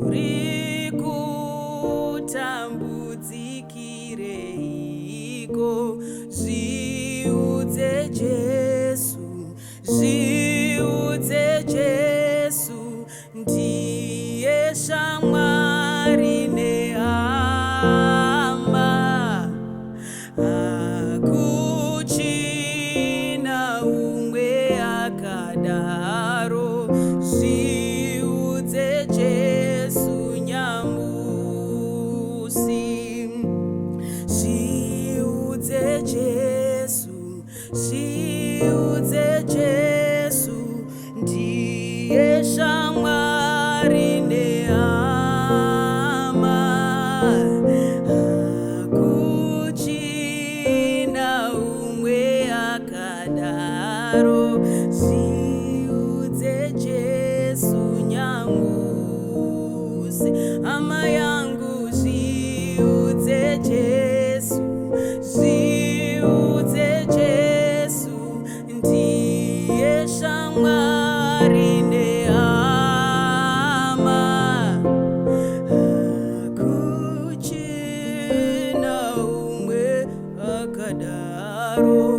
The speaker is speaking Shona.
uri kutambudzikireiko? Zviudze Jesu, zviudze Jesu, ndiye shamwari nehama. Hakuchina umwe akadaro. Zviudze Jesu nyamusi, zviudze Jesu, zviudze Jesu, ndiye shamwari nehama. Hakuchina umwe akadaro. Zviudze Jesu nyamusi, hama yangu. Zviudze Jesu, zviudze Jesu, ndiye shamwari nehama. Hakuchina umwe akadaro.